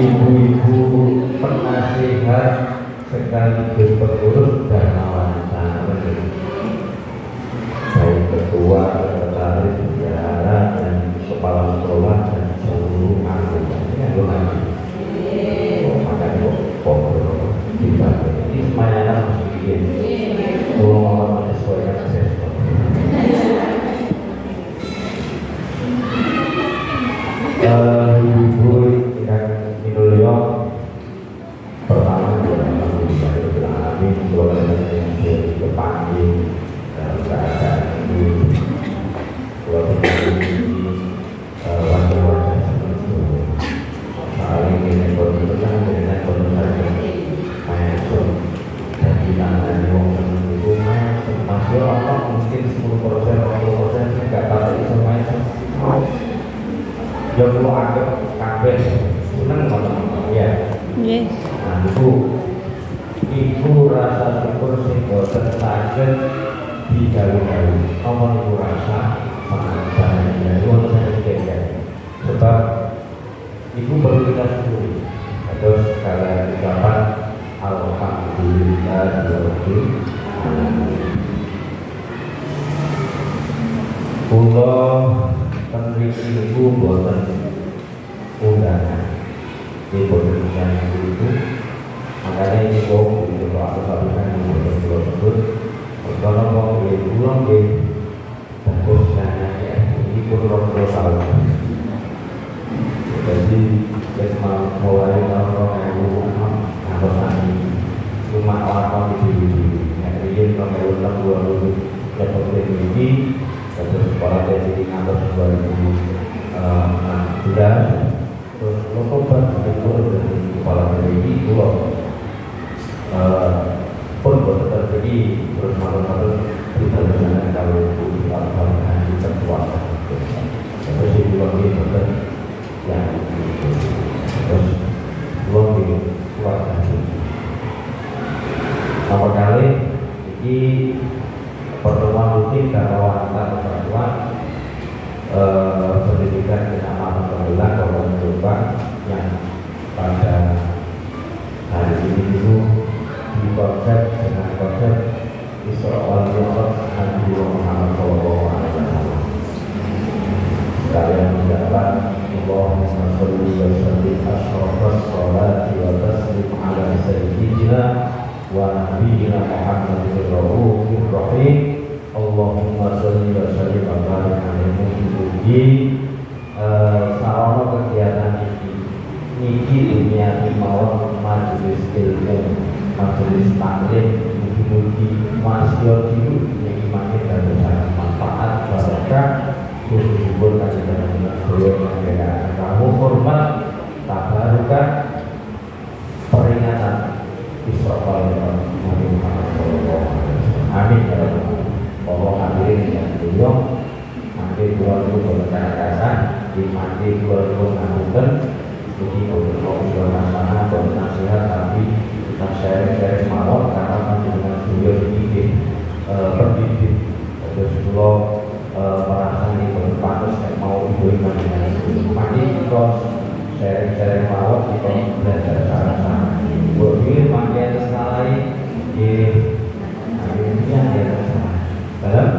ibu-ibu penasihat sekaligus pengurus dan wanita, baik ketua, sekretaris, bendahara, dan kepala sekolah dan seluruh anggota. Ini kan belum lagi. Oh, makanya pokok dibantu. Ini semuanya harus bikin. Kalau mau menyesuaikan sesuatu. Ibu yang Indonesia pertama kami keluarga yang dipanggil dalam keadaan ini keluarga ini wajah-wajah seperti itu saling menekor itu kan dengan konotasi masuk dan kita ngomong itu masuk apa mungkin 10% nggak tahu itu semuanya yang perlu agak kabeh seneng ngomong ya. Yes. Nah ibu rasa syukur sing boten saged digawe-gawe. Apa niku rasa sangat ya wonten saya sebab ibu perlu kita syukuri. Terus kalau ucapan alhamdulillah kula penriki ibu boten undangan. Di boten undangan itu makanya ini kok itu aku sampaikan di boten tersebut. Kalau mau pulang di bagus dan ini pun orang tahun. Jadi kita mulai tahun 2006 atau tadi cuma orang di yang nomor 2020 level ini terus sekolah dari ngatur 2016 terus lokobat itu dari kepala dari pulau pun terjadi terus malam-malam kita bersama kalau kita di tertua terus di pulau ini betul yang terus pulau ini keluarga nomor kali ini pertemuan rutin karena wanita persatuan pendidikan keamanan pembelah kabupaten Jombang yang pada hari ini itu dikonsep dengan konsep Isra wal Mi'raj Nabi Muhammad SAW. Sekalian mendapat Allahumma sholli wa sallim asyrafas sholati wa taslim ala sayyidina wa nabiyyina Muhammadin raufir rahim. Allahumma sholli wa sallim wa barik alaihi sarana kegiatan niki dunia mawon majelis ilmu majelis taklim mugi-mugi masya dulu niki makin dan sangat manfaat barokah khususipun kajian beliau yang kamu hormat tabarukah peringatan Isra wal Mi'raj Nabi Muhammad SAW. Amin ya rabbal alamin. Bahwa hadirin yang beliau nanti keluar itu berkata-kata dimati keluar itu ngamukan jadi kalau masalah nasihat tapi kita share mawon karena nanti dengan beliau ini pendidik terus kalau merasa ini berpantas yang mau ibu dengan mati kita share mawon kita belajar cara-cara berpikir makin sekali di akhirnya dia dalam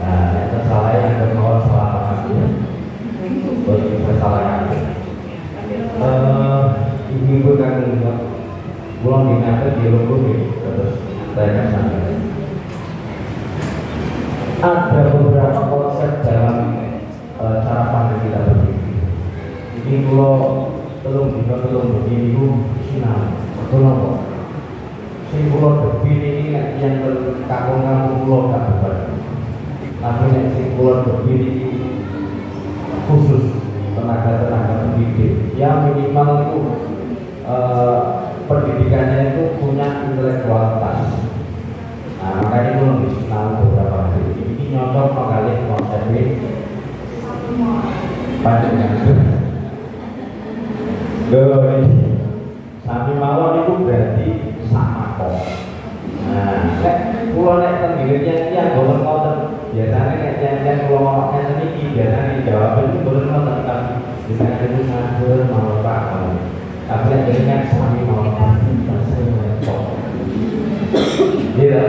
yang tersalah yang bermawar salah satunya bagi kesalahan ibu kan pulang diingatkan di lumpur terus tanya sampai ada beberapa konsep dalam cara pandang kita berpikir ini kalau belum begini itu sinau betul apa sing pulau Debin ini yang kampung-kampung pulau kabupaten. Tapi yang sing pulau Debin ini khusus tenaga pendidik yang minimal itu pendidikannya itu punya intelektualitas. Nah makanya belum dikenal beberapa hari ini nyocok mengalih konsep ini panjangnya. Sami mawon itu berarti sama kok. Nah, pulau nek tenggirinya yang golong ngoten biasanya yang pulau yang ini biasanya dijawab itu golong ngoten tapi misalnya itu sabar mau pak dengan sami mau iya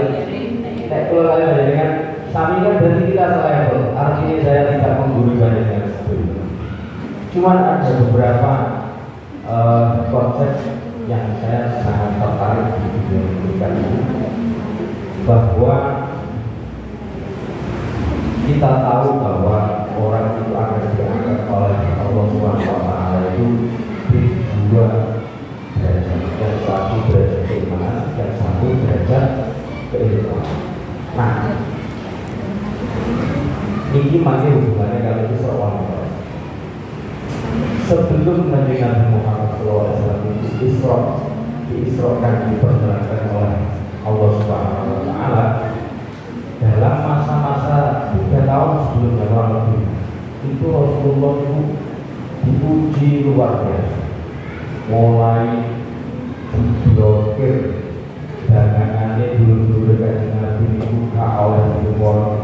nek kalau kalian dengan sami kan berarti kita selevel, artinya saya tidak menggurui dengan sebelumnya. Cuman ada beberapa konsep yang saya sangat tertarik di video ini, bahwa kita tahu bahwa orang itu akan diangkat oleh Allah Subhanahu wa Ta'ala itu di dua derajat, yang satu derajat keimanan, yang satu derajat keilmuan. Nah, ini masih hubungannya kalau Isra wal Mi'raj. Sebelum Nabi Muhammad SAW itu diisrokan, diperjalankan oleh Allah Subhanahu wa Ta'ala dalam masa-masa 3 tahun sebelumnya kurang lebih, itu Rasulullah itu diuji luar biasa, mulai diblokir dagangannya dulu-dulu dengan Nabi dibuka oleh orang,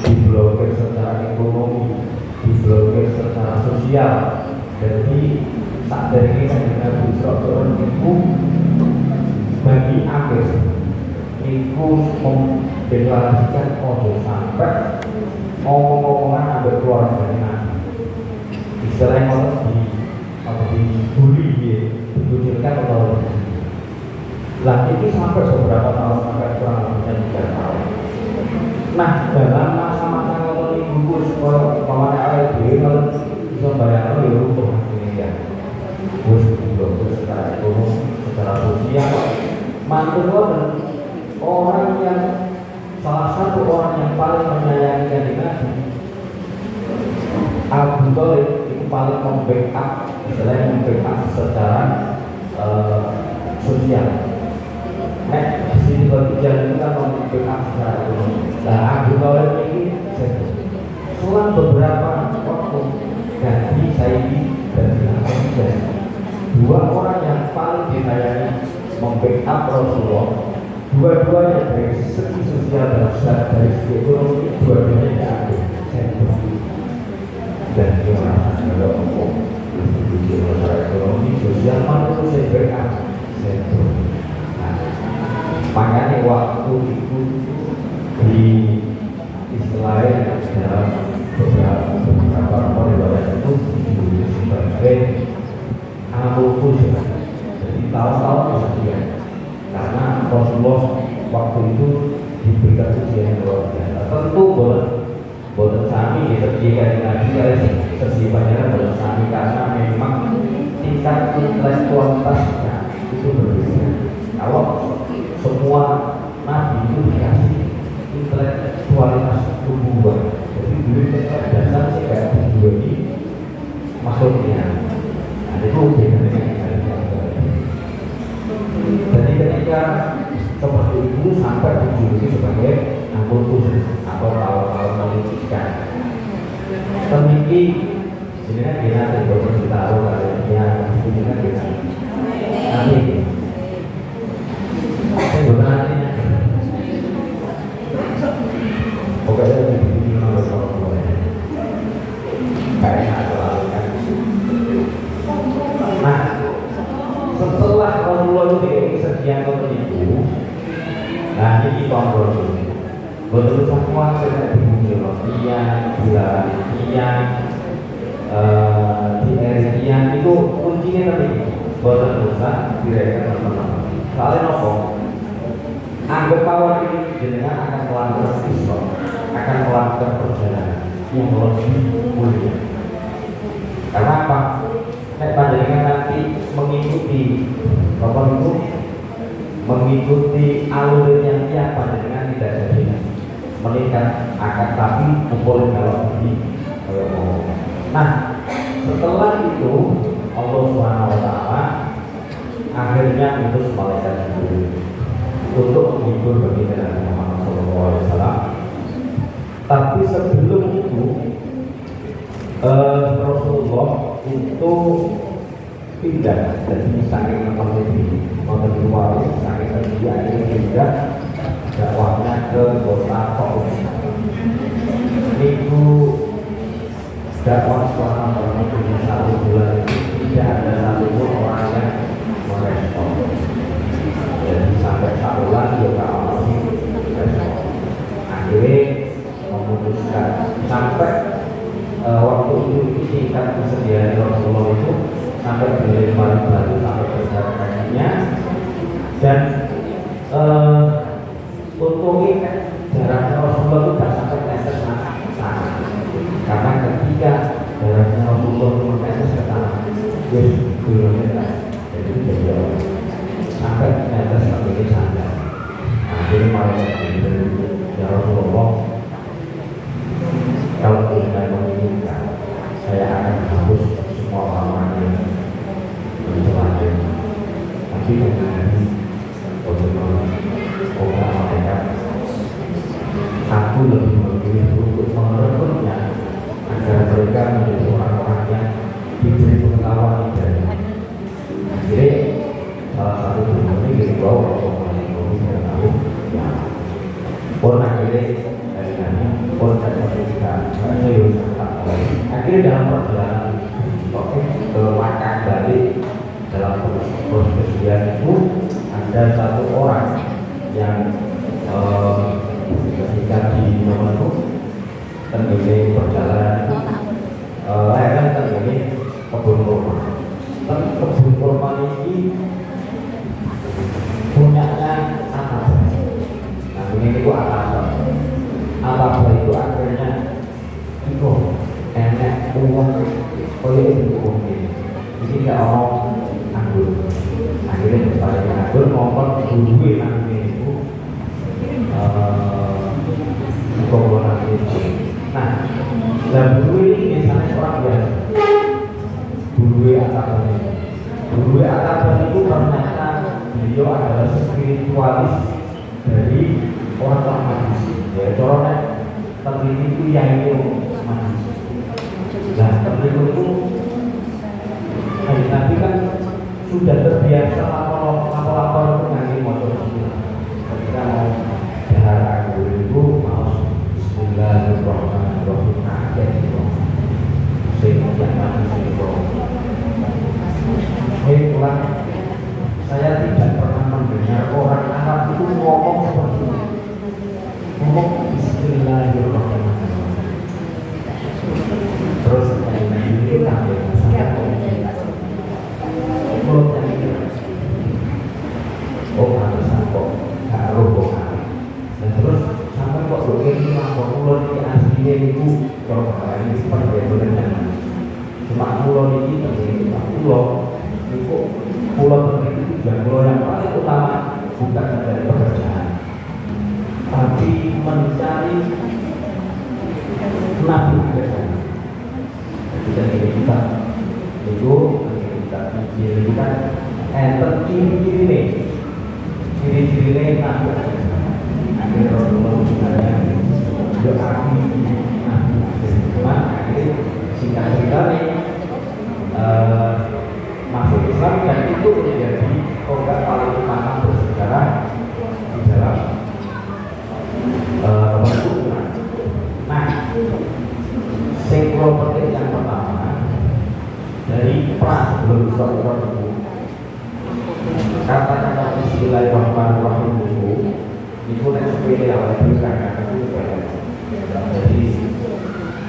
diblokir secara ekonomi, diblokir secara sosial. Jadi tak dari Nabi Rasulullah itu bagi akhir itu mendeklarasikan ojo sampai ngomong-ngomongan ada keluar dari Nabi. Istilahnya kalau dibully ya, dikucilkan atau lah itu sampai beberapa tahun, sampai kurang lebih 3 tahun. Nah, dalam masa-masa kalau dibungkus pemakai air diri, kalau bisa bayangkan ya untuk ini ya bus secara ekonomi, secara sosial, mantul dan orang yang salah satu orang yang paling menyayangi Nabi Abu Thalib itu paling membackup, istilahnya membackup secara sosial. Di sini berbicara kita membackup secara ekonomi. Nah, Abu Thalib ini selang beberapa waktu ganti Sayyidi dan Khadijah, dua orang yang paling disayangi membackup Rasulullah. Dua-duanya dari segi sosial dan dari segi ekonomi, dua-duanya diambil dan gimana kalau untuk secara ekonomi sosial mana itu saya berikan makanya waktu itu di istilahnya dalam beberapa riwayat itu disebut sebagai al-Qudus, jadi tahun-tahun kemudian, karena Rasulullah waktu itu diberikan ujian yang luar biasa. Tentu boleh sami jika Nabi sesi banyak boleh sami karena memang tingkat intelektualitasnya itu berbeda. Kalau semua Nabi itu dikasih intelektualitas nubuwah, jadi dulu kecerdasan sih kayak dua ini maksudnya. Nah itu beda dengan jadi ketika seperti itu sampai dijuluki sebagai al-Qudus atau kalau menunjukkan temiki ini kan kita tidak tahu kalinya ini kan kita nanti saya bukan nantinya pokoknya ini nomor kayaknya ada kan. Nah setelah Rasulullah itu sekian tahun itu, nah ini kontrol dulu. Betul semua sudah diuji Rofian, Bilarian, di Erian itu kuncinya tadi. Betul usah direka teman-teman. Soalnya nopo, anggap bahwa ini jenengan akan melanggar Islam, akan melanggar perjalanan yang lebih mulia. Karena apa? Nek panjenengan nanti mengikuti apa itu mengikuti alur yang tiap panjenengan tidak jadi meningkat akan tapi kumpulin kalau ini. Nah setelah itu Allah Subhanahu wa Ta'ala akhirnya utus malaikat Jibril untuk menghibur bagi Nabi Muhammad SAW. Tapi sebelum itu Rasulullah itu pindah dari saking menjadi waris, saking dia ini pindah dakwahnya ke kota Taif. Itu dakwah selama 1 bulan itu tidak ada satupun orang wis gulune jadi jadi sampai ternyata seperti ini sadar. Nah, jadi malaikat Jibril ya Rasulullah, kalau Anda menginginkan saya akan hapus semua orang yang berjalan. Tapi dengan orang malaikat, aku lebih memilih untuk merekrutnya agar mereka menjadi orang-orang yang diberi pengetahuan dari. Jadi salah satu bukti dari bahwa orang tahu ya pun akhirnya dari kami pun dari mereka akhirnya dalam perjalanan ke Makkah balik dalam perjalanan itu ada satu orang yang ketika di nomor itu terdiri perjalanan kan terdiri kebun kurma. Kebun kurma ini punyanya atas. Nah ini itu atas. Atas itu akhirnya itu enak uang oleh itu mungkin. Ini tidak orang anggur. Akhirnya berbalik anggur ngomong dulu nanti itu komponen itu. Nah, dan dulu ini misalnya orang biasa. Dulu atasan itu ternyata beliau adalah spiritualis dari orang majusi. Ya, corona terliti itu yang itu majusi. Nah, terliti itu nanti kan sudah terbiasa lapor itu nanti motor ketika mau jahar aku itu mau Bismillahirrahmanirrahim ada itu sehingga manusia itu itulah saya tidak pernah mendengar orang Arab itu ngomong seperti itu, ngomong Bismillahirrahmanirrahim terus ini tampil sangat mulutnya itu pantesan kok gak roboh dan terus sampai kok begini kok mulut ini aslinya itu kalau ini seperti yang benar cuma mulut ini terjadi pulau itu pulau terjadi itu dan pulau yang paling utama bukan dari pekerjaan tapi mencari nabi kerjaan jadi kita itu ciri kan ciri-ciri nabi akhirnya Rasulullah sebenarnya berarti nabi cuma akhirnya singkat cerita nih masuk Islam dan itu menjadi tonggak paling utama bersejarah di dalam kebentukan. Nah, singklo penting yang pertama dari pra sebelum Islam itu kata-kata Bismillahirrahmanirrahim itu yang sepele awal itu karena itu jadi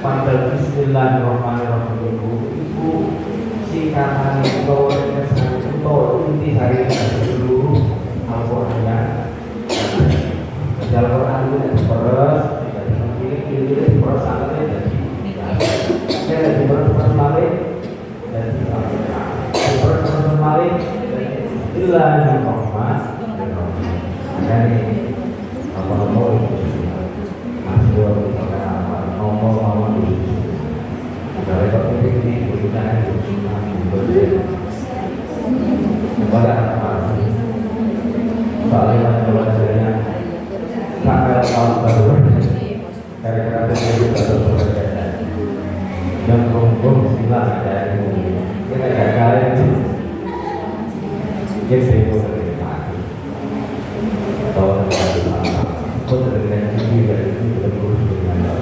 pada Bismillahirrahmanirrahim itu singkatan itu inti dari seluruh Al-Quran dalam Quran itu ada peres dari peres sampai dari peres balik dari peres balik ilah yang rahmat dari apa-apa itu masih nomor itu dari topik ini berguna kepada soalnya pelajarannya sampai tahun baru dari kata itu baru berbeda dan berhubung silang dari kita gagal itu jadi itu mati atau atau terdengar tinggi dari itu berurus dengan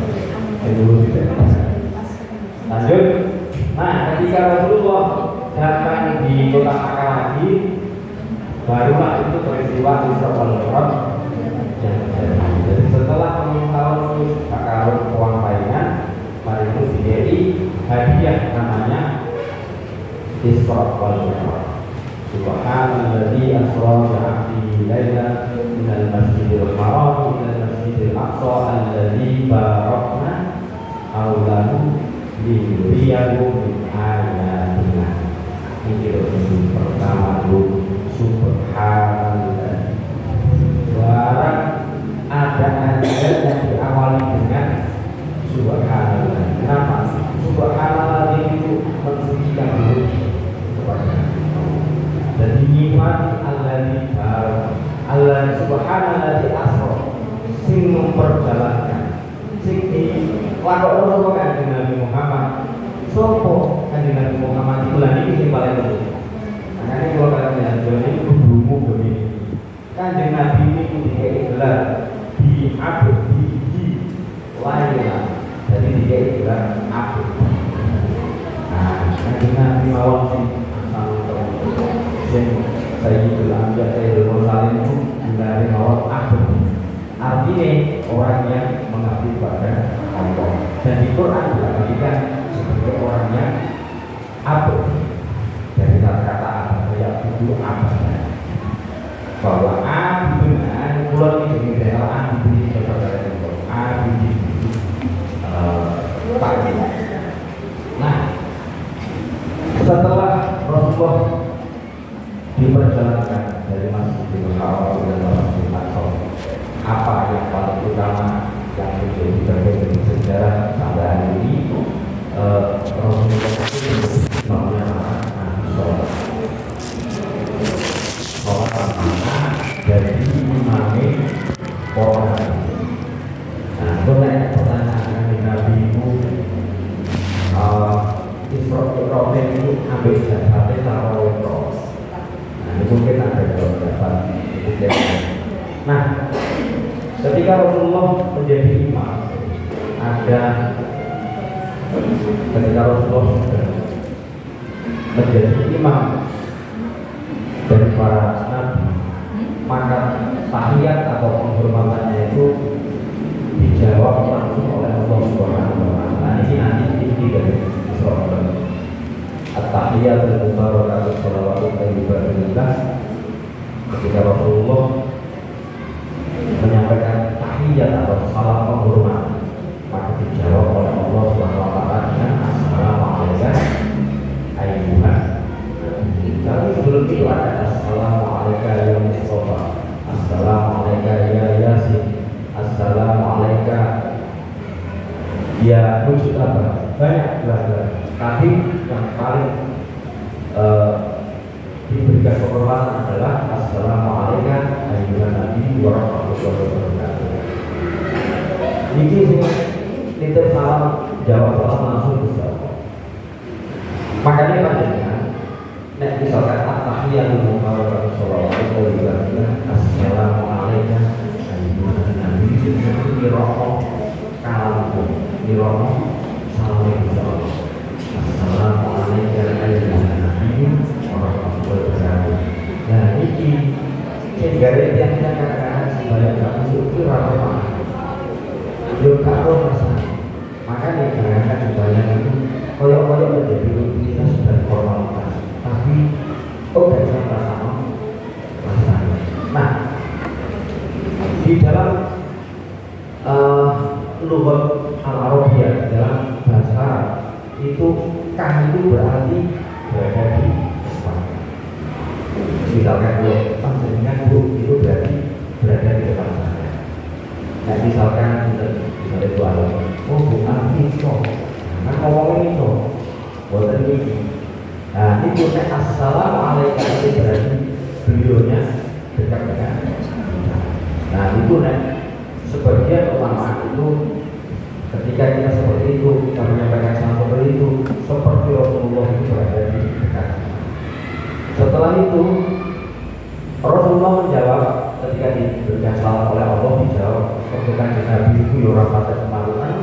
berurus tidak lanjut. Nah, ketika Rasulullah datang di kota Makkah lagi, barulah itu peristiwa Isra wal Mi'raj yang terjadi. Jadi setelah tahun bakal uang lainnya, mari itu diberi hadiah namanya Isra wal Mi'raj. Subhanalladzi asra bi'abdihi lailan minal masjidil haram ilal masjidil aqsa alladzi barakna haulahu liyuriyahu min ayatina. nyifati alladzi Allah subhanalladzi asra sing memperjalankan sing dilakoni sapa Kanjeng Nabi Muhammad. Sopo Kanjeng Nabi Muhammad itu lan iki sing paling penting. Makanya kalau kalian jalan ini kudumu begini. Kanjeng Nabi ini dikei gelar di abdi di lainnya. Jadi dikei gelar abdi. Nah, Kanjeng Nabi mawon sing Sayyidul Anbiya Sayyidul Mursalin itu gelar mawon abdi. Artinya orang yang mengabdi kepada Allah. Dan di Quran diartikan sebagai orang yang abdi. Dari kata-kata abdi yang itu abdi. Bahwa abdi benar, pulau ini jadi abdi seperti itu. Abdi pagi. Nah, setelah Rasulullah diperjalankan dari Masjidil Haram ke Masjidil Aqsa, apa yang paling utama yang menjadi bagian dari sejarah sampai hari ini, Rasulullah itu namanya sholat pertama dari imami orang. Nah, boleh pertanyaan Nabi itu Isra itu ambil jahatnya taruh terus. Nah, ini mungkin ada jawaban itu. Nah, ketika Rasulullah menjadi imam, ketika Rasulullah menjadi imam dari para nabi, maka tahiyat atau penghormatannya itu dijawab langsung oleh Allah Subhanahu wa Ta'ala. Nah, ini nanti inti dari Isra. At-tahiyatul mubarakatuh shalawatu thayyibatulillah. Ketika Rasulullah menyampaikan tahiyat atau salam penghormatan, maka dijawab oleh Allah Subhanahu wa Ta'ala dengan assalamualaikum ayyuhan. Tapi sebelum itu ada assalamualaikum ya Mustafa, assalamualaikum ya Yasin, assalamualaikum ya wujud apa, banyak belajar. Tapi yang paling diberikan penghormatan adalah assalamualaikum ayyuhan nabi wa rahmatullahi wa barakatuh. Ini titip salam, jawab salam langsung ke siapa. Makanya panjenengan nek misalkan at-tahiyatul mubarakatuh shalawatu thayyibatulillah assalamualaikum ayyuhan nabi itu roh kalamku di roh salam insyaallah. Assalamualaikum ayyuhan nabi warahmatullahi wabarakatuh. Nah, ini sehingga yang kita katakan sebanyak kamu itu ramah juga masalah. Makanya jangan sebanyak itu koyok-koyok menjadi rutinitas dan formalitas. Tapi tidak sama masalah. Nah, di dalam lughat al-Arabiyah, dalam bahasa Arab itu kan itu berarti berada di depan. Misalkan panjenengan bu itu berarti berada di depan saya. Nah, misalkan itu ada bukan itu, kan ngomongin itu, bukan ini. Nah, ini punya assalamualaikum itu berarti beliaunya dekat dengan kita. Nah, itu sebagian ulama itu ketika kita seperti itu, kita menyampaikan salam seperti itu, seperti Rasulullah itu berada di dekat. Setelah itu Rasulullah menjawab ketika diberikan salam oleh Allah, dijawab ketukan Nabi itu yurah pada kemaluan.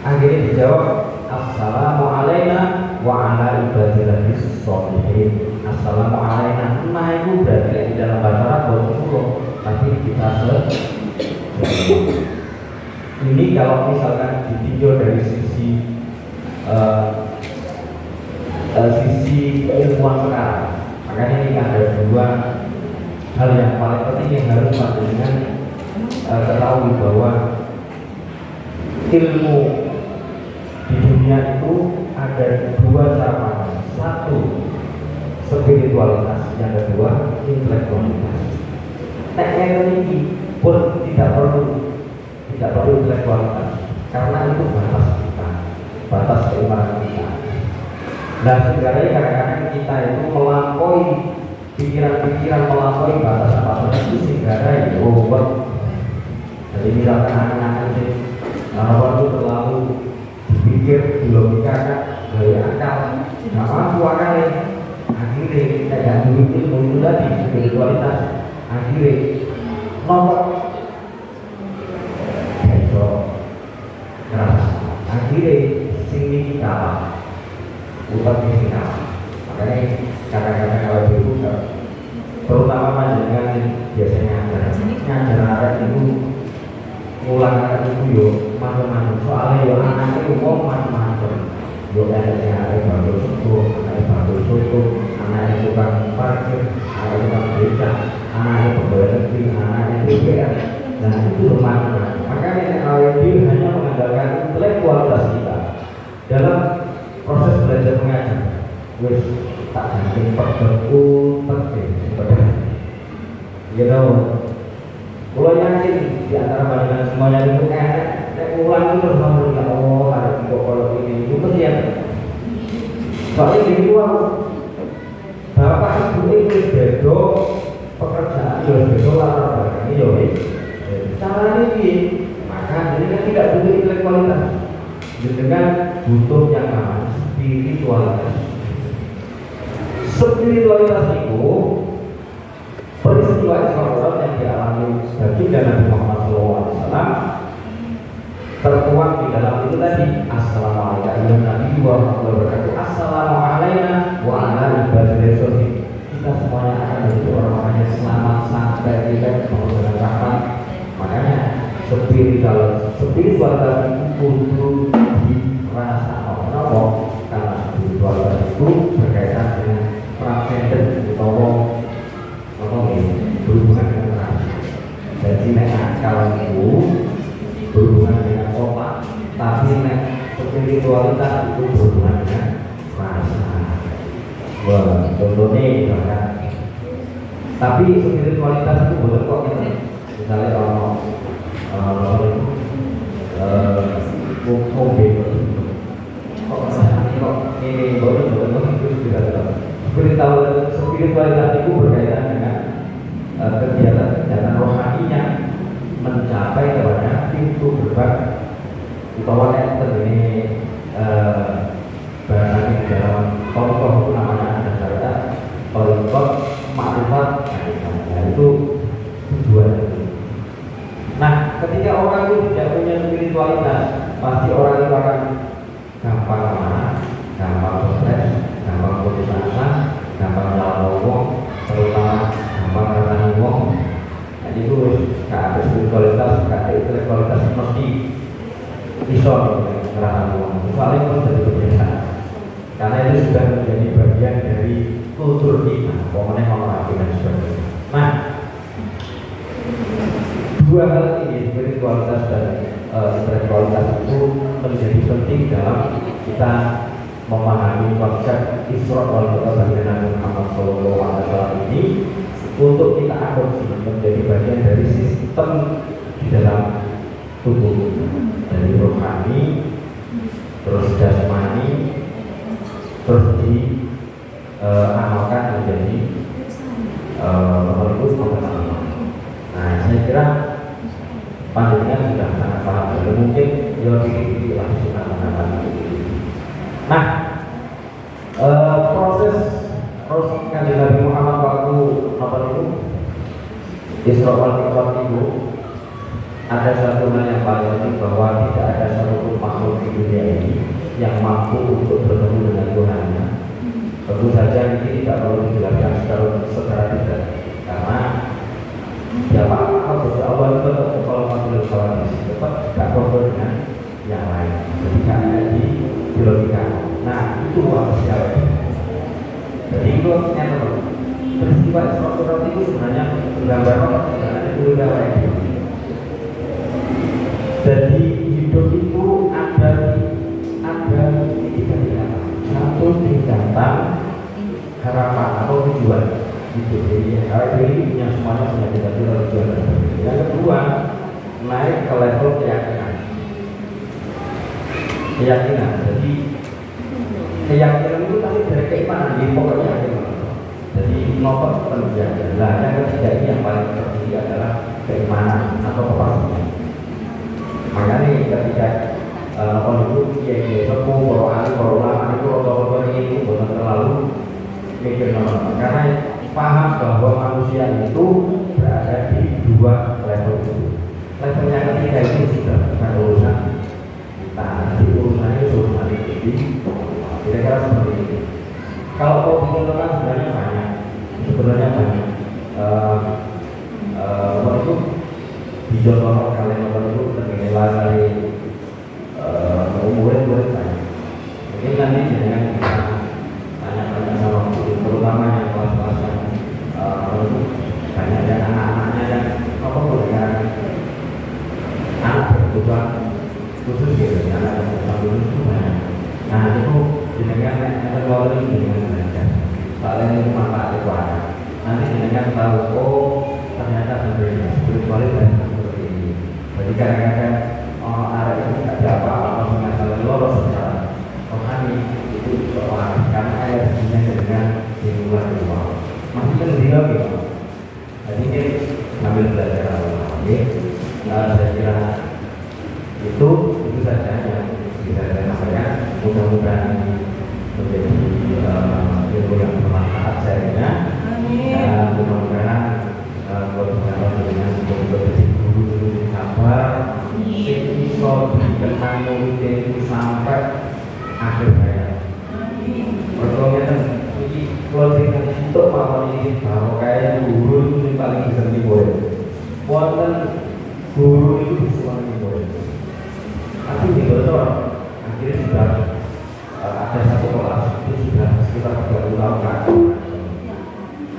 Akhirnya dijawab assalamualaikum wa ala ibadillahis sholihin. Assalamualaikum. Nah, itu berarti di dalam bahasa Arab Rasulullah, tapi kita ini kalau misalkan ditinjau dari sisi ilmuwan sekarang, makanya ini ada dua hal yang paling penting yang harus panjenengan ketahui, bahwa ilmu di dunia itu ada dua cara. Satu spiritualitas, yang kedua intelektualitas. Teknologi pun tidak perlu intelektualitas, karena itu batas kita, batas keimanan kita. Nah, sebenarnya kadang-kadang kita itu melampaui pikiran misalkan anak-anak sih itu terlalu dipikir dilogikakan dari akal, nggak mampu akalnya, akhirnya kayak dulu itu tadi spiritualitas, akhirnya nomor itu keras, akhirnya sini kalah, bukan sini kalah, makanya kata-kata kalau dulu terutama panjenengan biasanya ngajar itu ulang itu yo macam-macam soalnya yo anak itu kok macam-macam yo ada bantu suku, ada bantu suku, anak itu tukang parkir, anak itu tukang beca, anak itu pegawai negeri, anak itu DPR, dan itu macam-macam. Makanya AWD hanya mengandalkan intelektualitas kita dalam proses belajar mengajar. Wes tak jangan perbeku penting gitu. Kalau yakin di antara panjenengan semuanya itu enak, ulang itu terus ngomong ya Allah ada kalau ini itu kesian. Soalnya di luar bapak ibu itu beda pekerjaan juga beda latar belakang ini cara ini maka ini kan tidak butuh intelektualitas, dengan butuh yang namanya spiritualitas. Spiritualitas itu peristiwa Isra yang dialami baginda Nabi Muhammad SAW tertuang di dalam itu tadi. Assalamualaikum warahmatullahi wabarakatuh. Assalamualaikum wa ala ibadillahi sholihin. Kita semuanya akan menjadi orang-orang yang selamat sampai kita menggunakan rahmat. Makanya spiritualitas itu kudu dirasa Allah, karena spiritualitas itu berkaitan dengan transenden atau berhubungan dengan rasa. Jadi akal itu berhubungan dengan otak, tapi spiritualitas itu berhubungan dengan rasa. Wah, contohnya misalkan. Tapi spiritualitas itu boleh kok kita. Misalnya kalau ini boleh terus tidak spiritualitas itu berkaitan dengan kegiatan rohaninya mencapai kepada pintu gerbang utawa ini bahasa di dalam contoh itu namanya ada syariat contoh makrifat, nah itu tujuan. Nah ketika orang itu tidak punya spiritualitas, pasti orang itu akan gampang marah, gampang stres, gampang putus asa, gampang nyala ngomong, terutama gampang ngerasani ngomong. Jadi itu gak ada spiritualitas, gak ada intelektualitas, mesti iso ngerasani ngomong. Soalnya itu jadi kebiasaan, karena itu sudah menjadi bagian dari kultur kita, pokoknya mengerti dan sebagainya. Nah, dua hal ini, spiritualitas dan intelektualitas itu menjadi penting dalam kita memahami konsep Isra wal Mi'raj dari Nabi Muhammad SAW ini, untuk kita adopsi menjadi bagian dari sistem di dalam tubuh, dari rohani, terus jasmani, terus diamalkan menjadi menulis pengetahuan. Nah, saya kira panjenengan sudah sangat paham. Jadi mungkin ya dikit-dikit lah sunah-sunah. Nah, proses kanjeng Nabi Muhammad waktu apa itu Isra wal Mi'raj itu ada satu hal yang paling penting, bahwa tidak ada satu makhluk di dunia ini yang mampu untuk bertemu dengan Tuhannya. Tentu saja ini tidak perlu dijelaskan secara detail, karena siapa Gusti Allah itu kalau masuk sholat tetap tidak kotor dengan yang lain. Jadi kan di logika. Nah itu apa siapa? Jadi itu yang peristiwa Isra wal Mi'raj itu sebenarnya gambaran sebenarnya itu lain. Jadi hidup itu ada tiga tingkatan. Satu tingkatan harapan atau tujuan hidup. Jadi ini punya semuanya punya tiga tujuan. Yang kedua, naik ke level keyakinan. Jadi keyakinan itu tadi dari keimanan, di pokoknya keimanan. Jadi nomor penjaga. Nah, yang ketiga ini yang paling tertinggi adalah keimanan atau kepastian. Makanya ketika penduduk kiai sepuh, para ahli, para ulama itu roto-roto ini bukan terlalu mikir nomor, karena paham bahwa manusia itu berada di dua level itu. Level yang ketiga itu sudah bukan urusan kita, nanti urusannya urusan ini. Kira-kira seperti itu. Kalau kopi itu kan sebenarnya banyak. Waktu itu dicontoh kalian itu terkenal dari murid-murid banyak. Mungkin nanti jangan kita tanya-tanya sama guru, terutama yang kelas-kelas yang banyak yang anak-anaknya yang apa yang anak berkebutuhan khusus gitu, anak berkebutuhan khusus itu banyak. Nah itu jenengan ada keluar ini dengan belajar. Paling itu manfaat itu ada. Nanti jenengan tahu, oh ternyata sebenarnya spiritualitas seperti ini. Jadi kadang-kadang orang Arab itu tidak ada apa-apa mengasal lolos secara rohani itu seorang karena airnya dengan di luar. Maksudnya lebih lagi. Jadi ini sambil belajar Allah. Saya kira itu saja yang bisa saya sampaikan. Mudah-mudahan menjadi ilmu yang bermanfaat saya. Dan mudah-mudahan berbicara dengan guru-guru sabar, iso dikenang itu sampai akhir hayat. Berdoanya ini kalau dengan untuk mawon ini bahwa kayak guru itu paling bisa dibuat. Wonten guru itu bisa dibuat. Tapi di betul akhirnya sudah ada satu kelas itu sudah sekitar 30 tahun kan.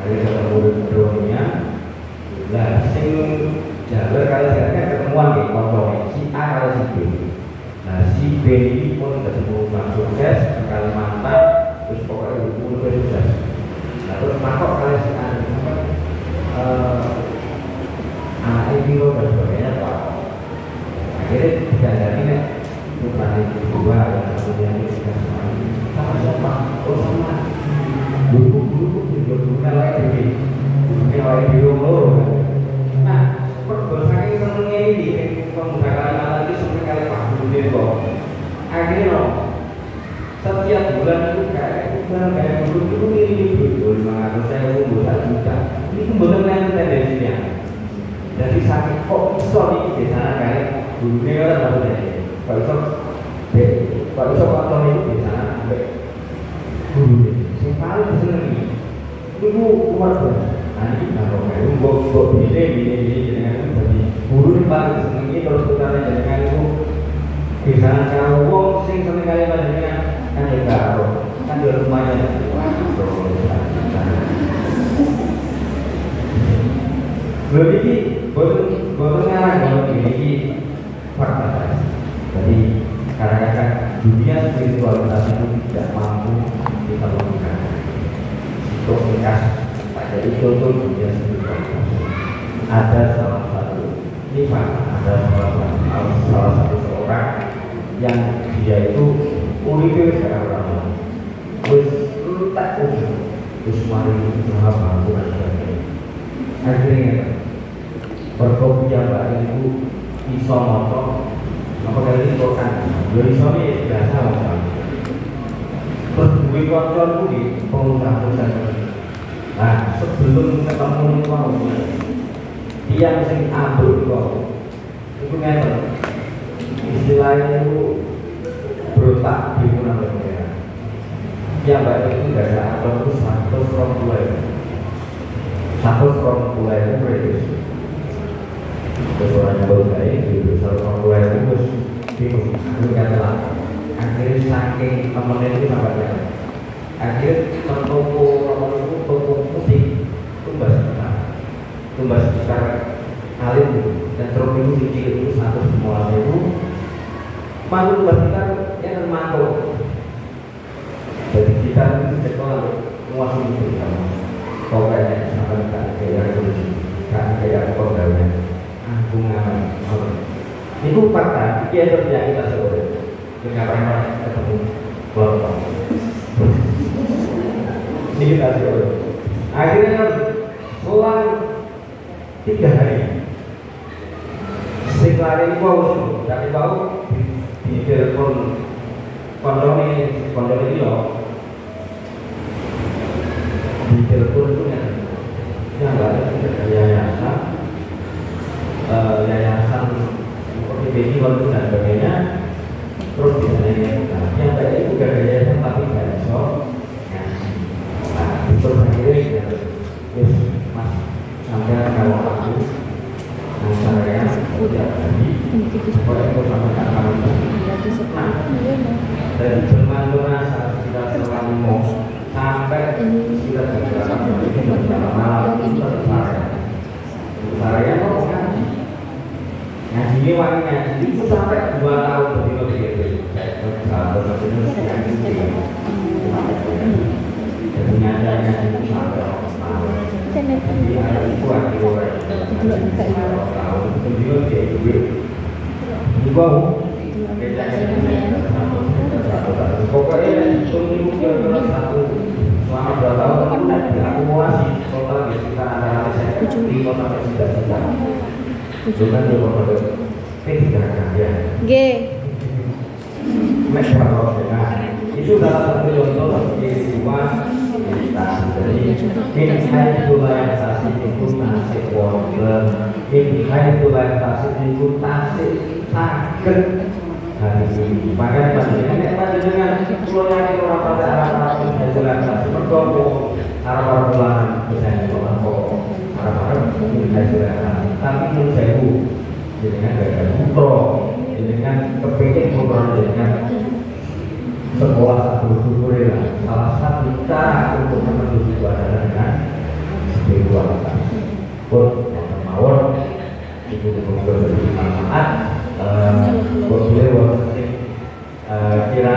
Akhirnya ketemu guru-gurunya. Nah, sing jalur kali sekarang ketemuan di kontrolnya si A kali si B. Nah, si B ini pun ketemu sukses di Kalimantan, terus pokoknya udah sukses. Nah, terus makok kali si A anak ini dan sebagainya Pak. Akhirnya digandani nih bukan itu dua yang satunya ini sama siapa? Oh sama guru-guru lagi ini oleh biru. Nah, perbesaran senengnya ini pemuda Kalimantan itu sampai kali Pak Guru kok. Akhirnya setiap bulan itu kayak guru ini 500.000 bulan juta. Ini kemudian lain tendensinya. Jadi sakit kok iso nih di sana kayak gurunya kan baru deh. Kalau iso kontrol itu di sana sampai guru. Yang paling seneng itu luar biasa. Nah ini kalau kayak buat bile dengan tadi guru ini paling seneng ini terus kita dengan itu di sana kalau wong sing seneng kali dengan kan ya karo kan di rumahnya Begini, boleh ngarang ini fakta. Jadi kadang-kadang dunia spiritualitas itu tidak mampu diperlukan untuk nikah. Jadi contoh dunia spiritualitas ada salah satu ini fakta, ada salah satu seorang yang dia itu uripnya sekarang orang terus tak terus mari itu bangku dan sebagainya. Akhirnya berkopi yang baik itu iso motor apa kali ini kokan dari suami biasa lah berdua kontrol itu di pengusaha-pengusaha. Nah sebelum ketemu uang dia mesti ambil uang itu ngerti istilahnya itu berotak di mana mereka yang baik itu dari atom itu 120 itu berarti terus orangnya baru baik gitu 120 itu terus bingung aku katalah akhirnya saking temennya itu sampai akhirnya toko musik tumbas besar alim dan truk itu kecil itu 115.000 mantu tumbas kita yang mantu jadi kita itu sekolah menguasai itu pokoknya sampai tak kayak revolusi tak kayak pegawai aku ngamen itu fakta dia kerja kita sekolah kenapa ketemu kelompok ini kita sekolah akhirnya selang 3 hari sing lari wau dari wau di telepon kondone dia di telepon itu yang nggak ada yayasan seperti BI dan sebagainya, terus biasanya yang baik itu gak ada yayasan tapi nggak bisa ngaji. Nah itu akhirnya yes mas sampai kalau aku saya udah tadi boleh ikut sama kamu. Nah dari Jerman Luna kita selama sampai kita berjalan ini berjalan malam itu saya kok ngaji ngaji wanginya itu sampai 2 tahun begitu saya berjalan jadi nyatanya itu sampai jadi ada itu tahun itu juga dia duit ini bau pokoknya itu kira-kira selama 2 tahun itu diakumulasi total di sekitar antara saya 5 sampai 9 juta bukan di kota tidak kaya itu salah satu contoh kehidupan meditasi. Jadi ini implementasi imputasi problem, ini implementasi imputasi sakit hari ini. Makanya dengan keluarnya orang pada arah implementasi bergabung arah bulan misalnya orang kok arah implementasi. Tapi menurut saya dengan gaya putra, dengan kepingin putra dengan sekolah satu tutorial salah satu cara untuk menuju itu adalah dengan spiritualitas pun yang mawon itu bermanfaat buat beliau kira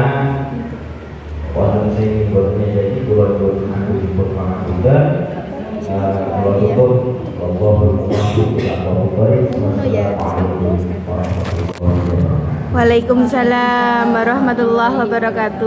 wonten sing boten jadi kula aku disebut mangan juga kula tutup Waalaikumsalam warahmatullahi wabarakatuh.